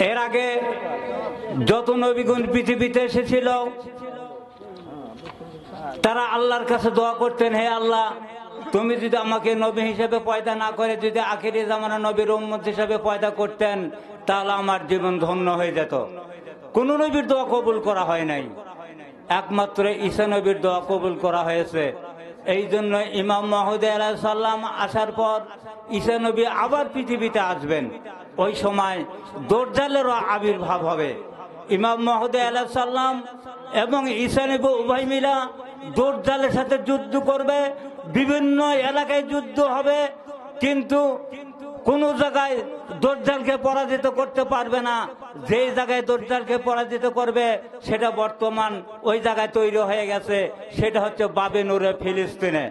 এর আগে যত নবীগণ পৃথিবীতে এসেছিল তারা আল্লাহর কাছে দোয়া করতেন, হে আল্লাহ, তুমি যদি আমাকে নবী হিসেবে পয়দা না করে যদি আখিরি জামানা নবীর উম্মত হিসেবে পয়দা করতেন তাহলে আমার জীবন ধন্য হয়ে যেত। কোন নবীর দোয়া কবুল করা হয় নাই, একমাত্র ঈসা নবীর দোয়া কবুল করা হয়েছে। এই জন্য ইমাম মাহদী আলাইহিস সালাম আসার পর ঈসা নবী আবার পৃথিবীতে আসবেন। ওই সময় দজ্জালেরও আবির্ভাব হবে। ইমাম মাহদী আলাইহিস সালাম এবং ঈসা নবী উভয় মিলা দজ্জালের সাথে যুদ্ধ করবে, বিভিন্ন এলাকায় যুদ্ধ হবে, কিন্তু কোন জায়গায় দজ্জালকে পরাজিত করতে পারবে না। যে জায়গায় দজ্জালকে পরাজিত করবে সেটা বর্তমান ওই জায়গায় তৈরি হয়ে গেছে, সেটা হচ্ছে বাবে নূরে ফিলিস্তিনে।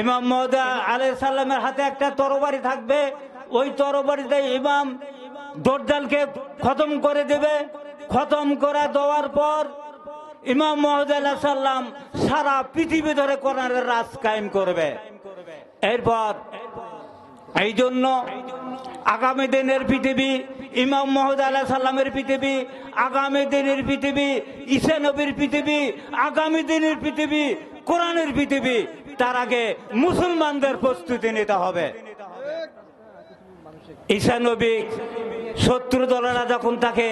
ইমাম মাহদী আলাইহিস সালামের হাতে একটা তরবারি থাকবে, ওই তরবারিতে ইমাম দজ্জালকে খতম করে দেবে। খতম করে দেওয়ার পর ইমাম মাহদী আলাইহিস সালাম সারা পৃথিবী ধরে কোরআনের রাজ কায়েম করবে। এরপর এই জন্য আগামী দিনের পৃথিবী ইমাম মাহদী আলাইহিস সালামের পৃথিবী, আগামী দিনের পৃথিবী ঈসা নবীর পৃথিবী, আগামী দিনের পৃথিবী কোরআনের পৃথিবী। তার আগে মুসলমানদের প্রস্তুতি নিতে হবে। ঈসা নবী শত্রু দলেরা যখন তাকে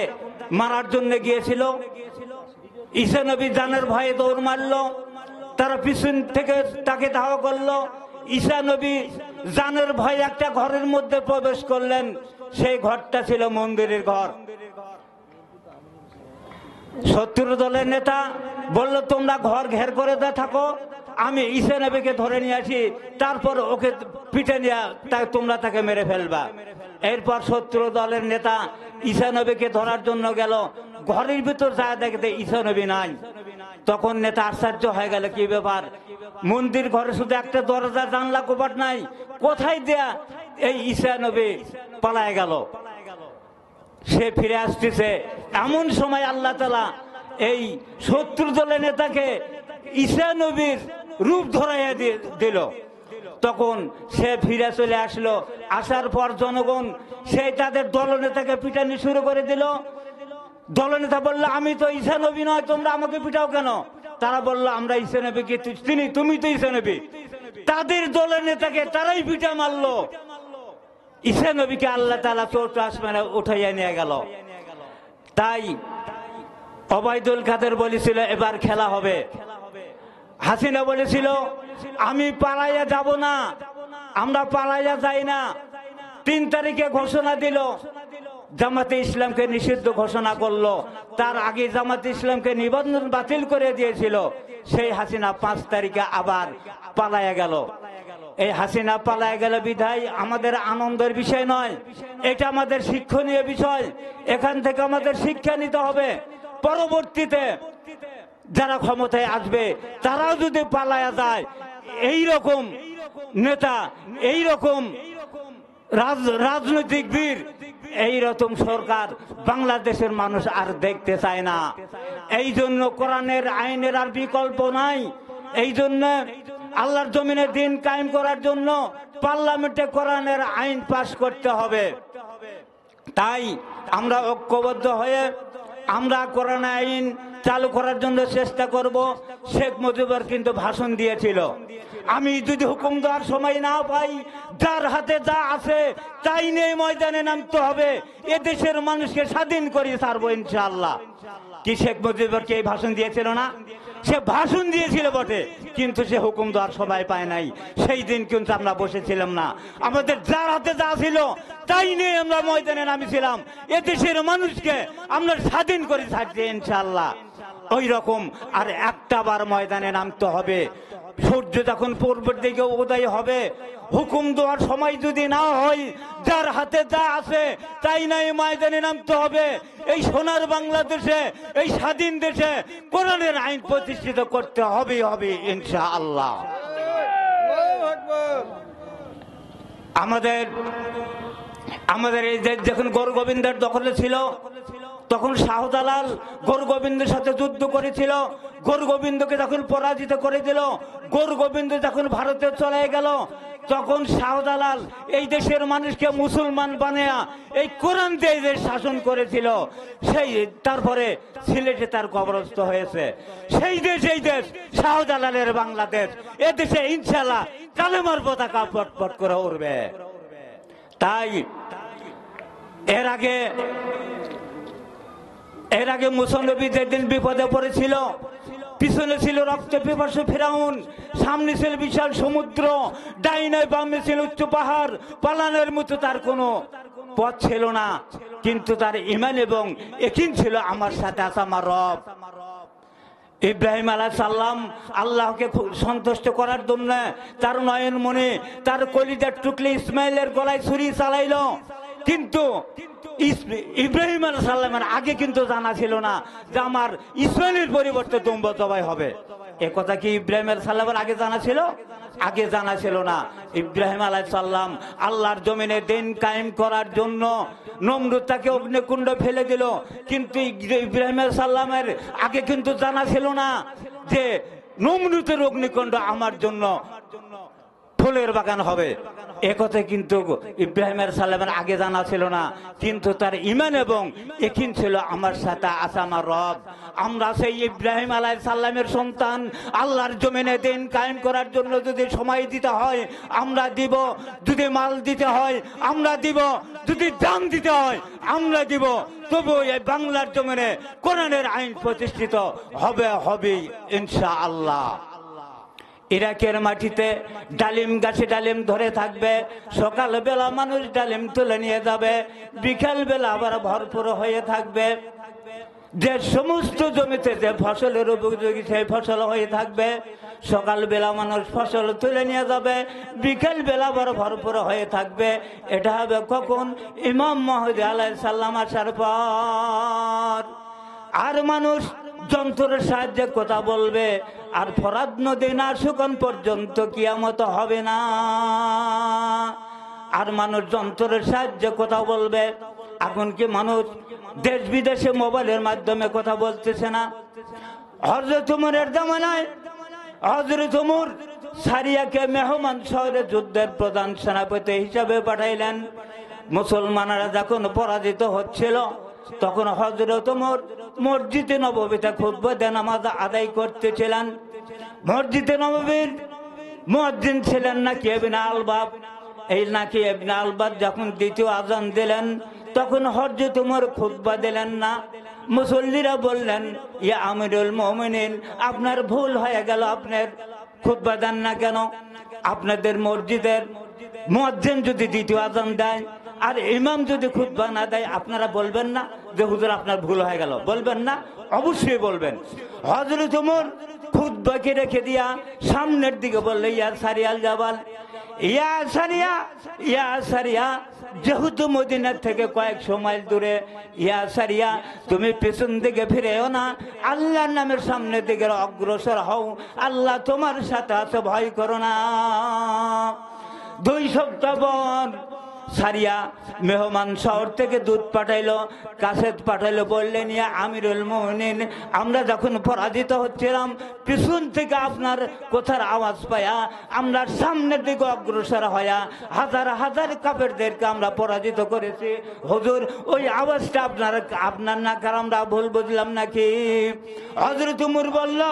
মারার জন্য গিয়েছিল, ঈসা নবী জানের ভয়ে দৌড় মারল, তারা পিছন থেকে তাকে ধাওয়া করলো। ঈসা নবী জানের ভয়ে একটা ঘরের মধ্যে প্রবেশ করলেন, সেই ঘরটা ছিল মন্দিরের ঘর। শত্রু দলের নেতা বলল, তোমরা ঘর ঘের করে থাকো, আমি ঈসা নবীকে ধরে নিয়ে আসি, তারপর ওকে পিঠে নিয়ে তোমরা তাকে মেরে ফেলবা। এরপর শত্রু দলের নেতা ঈসা নবীকে ধরার জন্য গেল, ঘরের ভিতর যা দেখতে ঈসা নবী নাই। তখন নেতা আশ্চর্য হয়ে গেল, কি ব্যাপার, মন্দির ঘরে শুধু একটা দরজা জানলা কপাট নাই, কোথায় দেয়া এই ঈসা নবী পালায় গেল। সে ফিরে আসতেছে, এমন সময় আল্লাহ তাআলা এই শত্রু দলের নেতাকে ঈসা নবীর রূপ ধরাইয়া দিল। তখন সে ফিরে চলে আসলো। আসার পর জনগণ সেই তাদের দলনেতাকে পিটানি শুরু করে দিল। দলনেতা বলল, আমি তো ঈসা নবী নয়, তোমরা আমাকে পিটাও কেন? তারা বলল, আমরা ঈসা নবীকে চিনি, তুমি তো ঈসা নবী। তাদের দলের নেতাকে তারাই পিটা মারলো। ঈসা নবীকে আল্লাহ তাআলা চতুর্থ আসমানে উঠাইয়া নিয়ে গেল। তাই ওবায়দুল কাদের বলেছিল, এবার খেলা হবে। হাসিনা বলেছিল, আমি পালাইয়া যাব না, আমরা পালাইয়া যাই না। 3 তারিখে ঘোষণা দিল, জামাতে ইসলামকে নিষিদ্ধ ঘোষণা করলো। তার আগে জামাতে ইসলামকে নিবন্ধন বাতিল করে দিয়েছিল। সেই হাসিনা 5 তারিখে আবার পালাইয়া গেল। এই হাসিনা পালাইয়া গেল বিধায় আমাদের আনন্দের বিষয় নয়, এটা আমাদের শিক্ষণীয় বিষয়। এখান থেকে আমাদের শিক্ষা নিতে হবে। পরবর্তীতে যারা ক্ষমতায় আসবে তারাও যদি পালায়া যায়, এই রকম নেতা, এই রকম রাজনৈতিক বীর, এই রকম সরকার বাংলাদেশের মানুষ আর দেখতে চায় না। এই জন্য কোরআনের আইনের আর বিকল্প নাই। এই জন্য আল্লাহর জমিনে দিন কায়েম করার জন্য পার্লামেন্টে কোরআনের আইন পাশ করতে হবে। তাই আমরা ঐক্যবদ্ধ হয়ে আমরা কোরআন আইন চালু করার জন্য চেষ্টা করব। শেখ মুজিবুর কিন্তু ভাষণ দিয়েছিল, আমি যদি হুকুম দেওয়ার সময় না পাই, যার হাতে যা আছে তাই নিয়ে ময়দানে নামতে হবে, এদেশের মানুষকে স্বাধীন করে ছাড়বো ইনশাআল্লাহ। কি শেখ মুজিবুরকে এই ভাষণ দিয়েছিল না? সে ভাষণ দিয়েছিল বটে, কিন্তু সে হুকুম দেওয়ার সময় পায় নাই। সেই দিন কিন্তু আমরা বসেছিলাম না, আমাদের যার হাতে যা ছিল তাই নিয়ে আমরা ময়দানে নামিছিলাম, এদেশের মানুষকে আমরা স্বাধীন করে ছাড়ছি ইনশাআল্লাহ। ওই রকম আর একটা বার ময়দানে নামতে হবে। সূর্য যখন পূর্বের দিকে উদয় হবে, হুকুম দেওয়ার সময় যদি না হয়, যার হাতে যা আছে তাই নাই ময়দানে নামতে হবে। এই সোনার বাংলাদেশে, এই স্বাধীন দেশে কোরআনের আইন প্রতিষ্ঠিত করতে হবে ইনশাআল্লাহ। আমাদের এই দেশ যখন গৌর গোবিন্দের দখলে ছিল, তখন শাহজালাল গৌরগোবিন্দের সাথে যুদ্ধ করেছিল, গৌরগোবিন্দকে যখন পরাজিত করে দিল, গৌরগোবিন্দ যখন ভারতে চলে গেল, তখন শাহজালাল এই দেশের মানুষকে মুসলমান বানায়া এই কোরআন দিয়ে যে শাসন করেছিল, সেই তারপরে সিলেটে তার কবরস্থ হয়েছে। সেই দেশ এই দেশ শাহজালালের বাংলাদেশ। এ দেশে ইনশাআল্লাহ কালেমার পতাকা পটপট করে উঠবে। তাই এর আগে মুসা নবী যেদিন বিপদে পড়েছিল, পিছনে ছিল রক্ত পিপাসু ফিরাউন, সামনে ছিল বিশাল সমুদ্র, ডাইনে বামে ছিল উচ্চ পাহাড়, পালানোর মতো তার কোনো পথ ছিল না। কিন্তু তার ঈমান এবং ইয়াকিন ছিল, আমার সাথে আছে আমার রব। ইব্রাহিম আলাইহিস সালাম আল্লাহকে সন্তুষ্ট করার জন্য তার নয়ন মনে, তার কলিজার টুকলি ইসমাইলের গলায় ছুরি চালাইলো। কিন্তু ইব্রাহিম আলাইহিস সালামের আগে কিন্তু জানা ছিল না যে আমার ইসমাইলের পরিবর্তে দুম্বা জবাই হবে। এ কথা কি ইব্রাহিম আলাইহিস সালামের আগে জানা ছিল? আগে জানা ছিল না। ইব্রাহিম আলাইহিস সালাম আল্লাহর জমিনে দিন কায়েম করার জন্য নমরুদ তাকে অগ্নিকুণ্ড ফেলে দিল, কিন্তু ইব্রাহিম আলাইহিস সালামের আগে কিন্তু জানা ছিল না যে নমরুদের অগ্নিকুণ্ড আমার জন্য ফুলের বাগান হবে। একথা কিন্তু ইব্রাহিম আলাইহিস সালামের আগে জানা ছিল না, কিন্তু তার ঈমান এবং ইয়াকিন ছিল, আমার সাথে আছে আমার রব। আমরা সেই ইব্রাহিম আলাইহিস সালামের সন্তান। আল্লাহর জমিনে দিন কায়েম করার জন্য যদি সময় দিতে হয় আমরা দিব, যদি মাল দিতে হয় আমরা দিব, যদি জান দিতে হয় আমরা দিব, তবু এই বাংলার জমিনে কোরআনের আইন প্রতিষ্ঠিত হবে ইনশাআল্লাহ। ইরাকের মাটিতে ডালিম গাছে ডালিম ধরে থাকবে, সকালবেলা মানুষ ডালিম তুলে নিয়ে যাবে, বিকাল বেলা আবার ভরপুর হয়ে থাকবে। যে সমস্ত জমিতে যে ফসলের উপযোগী সেই ফসল হয়ে থাকবে, সকালবেলা মানুষ ফসল তুলে নিয়ে যাবে, বিকাল বেলা আবার ভরপুর হয়ে থাকবে। এটা হবে কখন? ইমাম মাহদী আলাইহিস সালাম আসার পর। আর মানুষ যন্ত্রের সাহায্যে কথা বলবে, আর ফরাত নদী না শুকান পর্যন্ত কিয়ামত হবে না। আর মানুষ যন্ত্রের সাহায্যে কথা বলবে। এখন কি মানুষ দেশ বিদেশে মোবাইলের মাধ্যমে কথা বলতেছে না? হযরত ওমরের জামানায় হযরত ওমর সারিয়াকে মেহমান শহরে যুদ্ধের প্রধান সেনাপতি হিসাবে পাঠাইলেন। মুসলমানরা যখন পরাজিত হচ্ছিল, তখন হযরত ওমর মসজিদে নববীতে খুতবা দিয়ে নামাজ আদায় করতেছিলেন। মসজিদে নববীর মুয়াজ্জিন ছিলেন নাকি ইবনে আলবাব। এই নাকি ইবনে আলবাব যখন দ্বিতীয় আজান দিলেন, তখন হযরত ওমর খুতবা দিলেন না। মুসল্লিরা বললেন, ইয়া আমিরুল মুমিনিন, আপনার ভুল হয়ে গেল, আপনার খুতবা দেন না কেন? আপনাদের মসজিদের মুয়াজ্জিন যদি দ্বিতীয় আজান দেয় আর ইমাম যদি খুতবা না দেয়, আপনারা বলবেন না যে হুজুর আপনার ভুল হয়ে গেল? বলবেন না? অবশ্যই বলবেন। হযরত ওমর খুতবাকে রেখে দিয়া সামনের দিকে বললে, ইয়া সারিয়াল জাবাল, ইয়া সারিয়া, ইয়া সারিয়া, যেহেতু মদিনার থেকে কয়েকশো মাইল দূরে, ইয়া সারিয়া, তুমি পেছন দিকে ফিরেও না, আল্লাহর নামের সামনের দিকে অগ্রসর হও, আল্লাহ তোমার সাথে আছে, ভয় করো না। 2 সপ্তাহ পর সারিয়া মেহমান শহর থেকে দুধ পাঠাইলো, কাসেদ পাঠাইলো, বললেন, ইয়া আমিরুল মুমিনিন, আমরা যখন পরাজিত হচ্ছিলাম, পিছন থেকে আপনার কথার আওয়াজ পায়া আমরা সামনের দিকে অগ্রসর হইয়া হাজার হাজার কাফেরদেরকে আমরা পরাজিত করেছি। হুজুর, ওই আওয়াজটা আপনার না, কারণ আমরা ভুল বুঝলাম নাকি? হযরত ওমর বলল,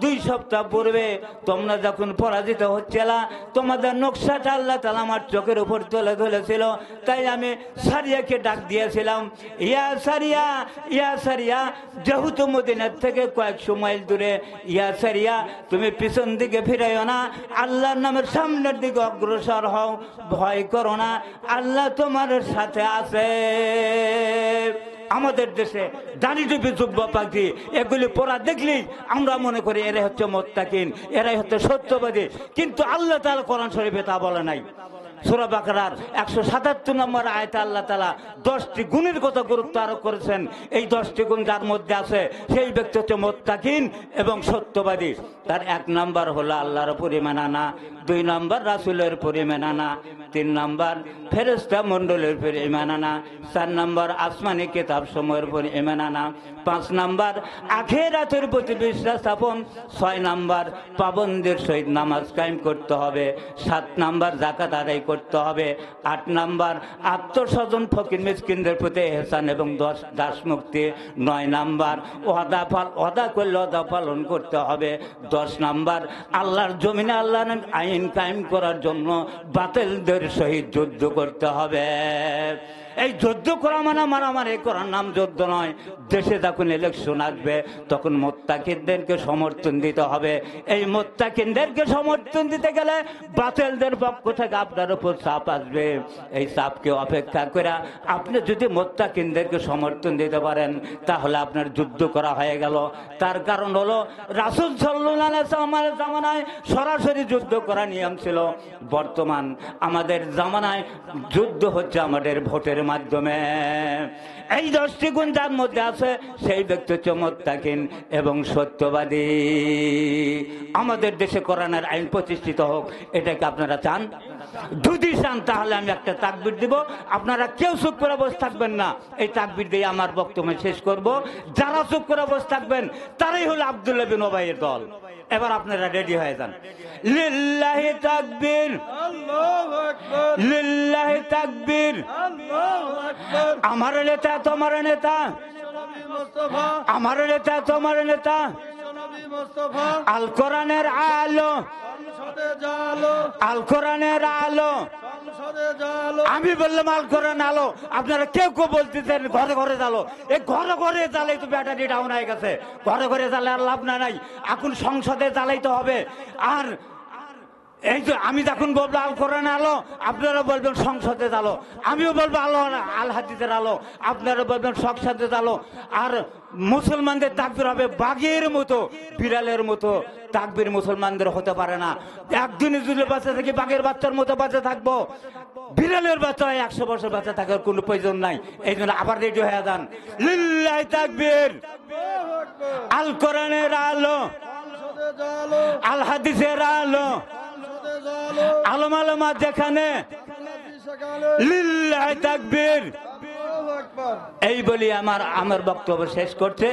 2 সপ্তাহ পূর্বে তোমরা যখন পরাজিত হচ্ছিল, তোমাদের নকশাটা আল্লাহ তাআলা আমার চোখের উপর তুলে ধরেছিল, তাই আমি সারিয়াকে ডাক দিয়েছিলাম, ইয়া সারিয়া, ইয়া সারিয়া, যেহেতু মদিনার থেকে কয়েকশো মাইল দূরে, ইয়া সারিয়া, তুমি পিছন দিকে ফিরাইও না, আল্লাহর নামের সামনের দিকে অগ্রসর হও, ভয় করো না, আল্লাহ তোমার সাথে আছে। আমাদের দেশে দাড়ি টুপি জুব্বা পাখি এগুলি পড়া দেখলেই আমরা মনে করি এরাই হচ্ছে মুত্তাকিন, এরাই হচ্ছে সত্যবাদী, কিন্তু আল্লাহ তাআলা কোরআন শরীফে তা বলে নাই। সূরা বাকারার 177 নম্বর আয়াতে আল্লাহ তাআলা 10টি গুণের কথা গুরুত্ব আরোপ করেছেন। এই 10টি গুণ যার মধ্যে আছে সেই ব্যক্তি হচ্ছে মুত্তাকিন এবং সত্যবাদী। তার 1 নাম্বার হলো আল্লাহর উপর ঈমান আনা, 2 নাম্বার রাসূলের উপর ঈমান আনা, 3 নাম্বার ফেরেশতা মণ্ডলীর উপর ঈমান আনা, 4 নাম্বার আসমানি কিতাব সমূহের উপর ঈমান আনা, 5 নাম্বার আখিরাতের প্রতি বিশ্বাস স্থাপন, 6 নাম্বার পাবন্দের সহিত নামাজ কায়েম করতে হবে, 7 নাম্বার যাকাত আদায় করতে হবে, 8 নাম্বার আত্মস্বজন ফকির মিসকিনদের প্রতি ইহসান এবং দাস মুক্তি, 9 নাম্বার ওয়াদা করলে ওয়াদা পালন করতে হবে, 10 নাম্বার আল্লাহর জমিনে আল্লাহর আইন কায়েম করার জন্য বাতিলদের সহিত যুদ্ধ করতে হবে। এই যুদ্ধ করা মানে মারামারি করার নাম যুদ্ধ নয়। দেশে যখন ইলেকশন আসবে তখন মুত্তাকিনদেরকে সমর্থন দিতে হবে। এই মুত্তাকিনদেরকে সমর্থন দিতে গেলে বাতিলদের পক্ষ থেকে আপনার উপর চাপ আসবে। এই চাপকে অপেক্ষা করে আপনি যদি মুত্তাকিনদেরকে সমর্থন দিতে পারেন তাহলে আপনার যুদ্ধ করা হয়ে গেল। তার কারণ হলো রাসূল সাল্লাল্লাহু আলাইহি ওয়াসাল্লামের জামানায় সরাসরি যুদ্ধ করা নিয়ম ছিল। বর্তমান আমাদের জামানায় যুদ্ধ হচ্ছে আমাদের ভোটের মাধ্যমে। এই 10টি গুণ যার মধ্যে আছে সেই ব্যক্তি হচ্ছে মুত্তাকিন এবং সত্যবাদী। আমাদের দেশে কোরআনের আইন প্রতিষ্ঠিত হোক, এটাকে আপনারা চান? যদি চান তাহলে আমি একটা তাকবীর দিব, আপনারা কেউ চুপ করে বসে থাকবেন না। এই তাকবীর দিয়ে আমার বক্তব্য শেষ করব। যারা চুপ করে বসে থাকবেন তারাই হলো আব্দুল্লাহ বিন উবাইয়ের দল। এবার আপনারা রেডি হয়ে যান। লিল্লাহি তাকবীর, আল্লাহু আকবার, লিল্লাহি তাকবীর, আল্লাহু আকবার। আমার নেতা তোমার নেতা, নবী মুস্তাফা। আমার নেতা তোমার নেতা, নবী মুস্তাফা। আল কোরআনের আলো, সংসদে জালো। আল কোরআনের আলো, সংসদে জালো। আমি বললাম আল কোরআন আলো, আপনারা কেউ কেউ বলতেছেন ঘরে ঘরে জ্বালো। এই ঘরে ঘরে জ্বালে তো ব্যাটারি ডাউন হয়ে গেছে। ঘরে ঘরে জ্বালে আর লাভ নাই, এখন সংসদে জ্বালাইতে হবে। আর এই যে আমি যখন বলবো আল কোরআন আলো, আপনারা বলবেন সংসদে আলো। আমিও বলবো আলো আল হাদিসের আলো, আপনারা বলবেন সংসদে আলো। আর মুসলমানদের তাকবীর হবে বাঘের মতো, বিড়ালের মতো তাকবীর মুসলমানদের হতে পারে না। একদিনে যদি বাচ্চা থাকি বাঘের বাচ্চার মতো বাচ্চা থাকবো, বিড়ালের বাচ্চা 100 বছর বাচ্চা থাকার কোনো প্রয়োজন নাই। এই জন্য আবার রেডি হয়ে যান। লিল্লাহি তাকবীর, আল কোরআনের আলো, আল হাদিসের আলো, আলম আলমা যেখানে, লিল্লাহি তাকবীর। এই বলি আমার বক্তব্য শেষ করছে।